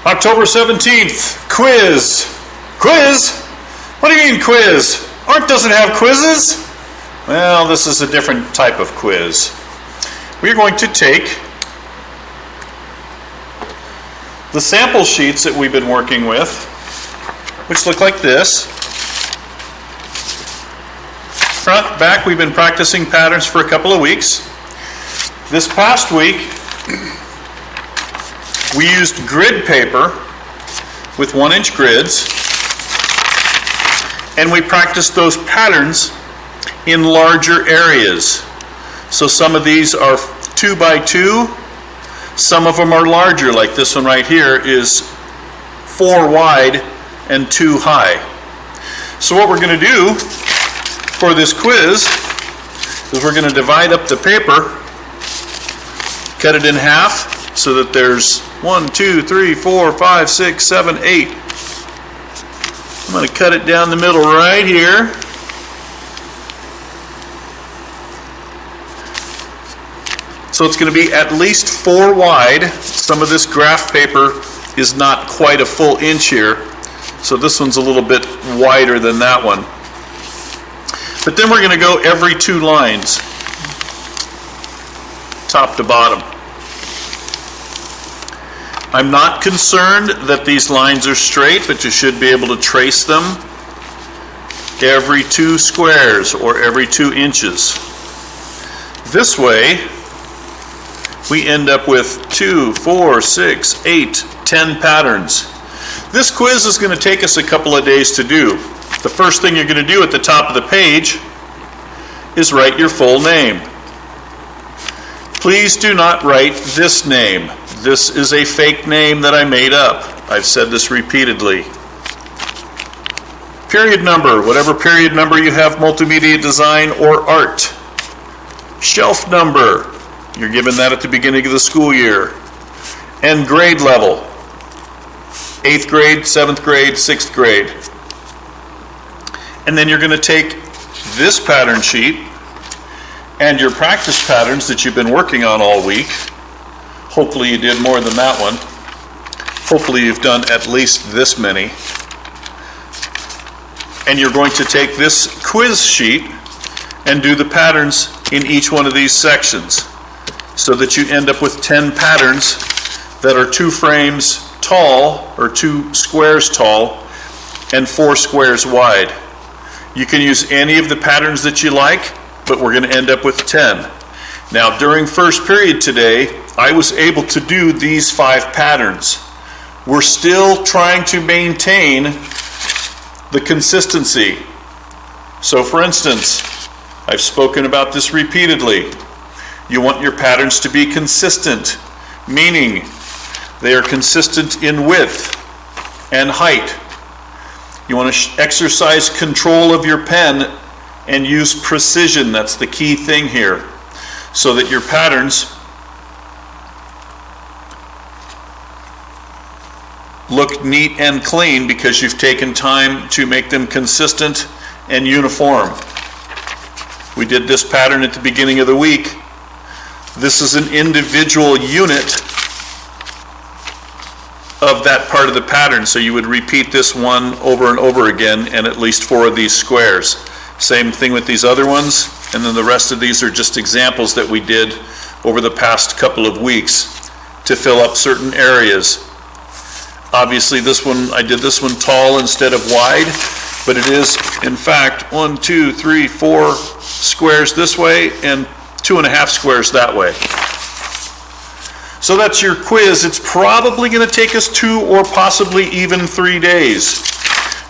October 17th, quiz. Quiz? What do you mean quiz? Art doesn't have quizzes? Well, this is a different type of quiz. We're going to take the sample sheets that we've been working with, which look like this. Front, back, we've been practicing patterns for a couple of weeks. This past week, we used grid paper with 1-inch grids, and we practiced those patterns in larger areas. So some of these are 2 by 2, some of them are larger, like this one right here is 4 wide and 2 high. So what we're going to do for this quiz is we're going to divide up the paper, cut it in half so that there's 1, 2, 3, 4, 5, 6, 7, 8. I'm going to cut it down the middle right here. So it's going to be at least 4 wide. Some of this graph paper is not quite a full inch here, so this one's a little bit wider than that one. But then we're going to go every 2 lines, top to bottom. I'm not concerned that these lines are straight, but you should be able to trace them every 2 squares or every 2 inches. This way, we end up with 2, 4, 6, 8, 10 patterns. This quiz is going to take us a couple of days to do. The first thing you're going to do at the top of the page is write your full name. Please do not write this name. This is a fake name that I made up. I've said this repeatedly. Period number, whatever period number you have, multimedia design or art. Shelf number, you're given that at the beginning of the school year. And grade level, 8th grade, 7th grade, 6th grade. And then you're going to take this pattern sheet and your practice patterns that you've been working on all week. Hopefully you did more than that one. Hopefully you've done at least this many. And you're going to take this quiz sheet and do the patterns in each one of these sections so that you end up with 10 patterns that are 2 frames tall or 2 squares tall and 4 squares wide. You can use any of the patterns that you like, but we're going to end up with 10. Now, during first period today, I was able to do these 5 patterns. We're still trying to maintain the consistency. So for instance, I've spoken about this repeatedly. You want your patterns to be consistent, meaning they are consistent in width and height. You want to exercise control of your pen and use precision. That's the key thing here, so that your patterns look neat and clean because you've taken time to make them consistent and uniform. We did this pattern at the beginning of the week. This is an individual unit of that part of the pattern, so you would repeat this one over and over again and at least 4 of these squares. Same thing with these other ones, and then the rest of these are just examples that we did over the past couple of weeks to fill up certain areas. Obviously this one, I did this one tall instead of wide, but it is in fact 1, 2, 3, 4 squares this way and 2.5 squares that way. So that's your quiz. It's probably going to take us 2 or possibly even 3 days.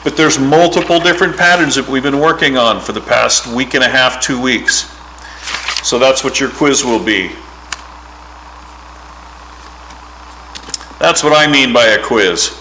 But there's multiple different patterns that we've been working on for the past week and a half, 2 weeks. So that's what your quiz will be. That's what I mean by a quiz.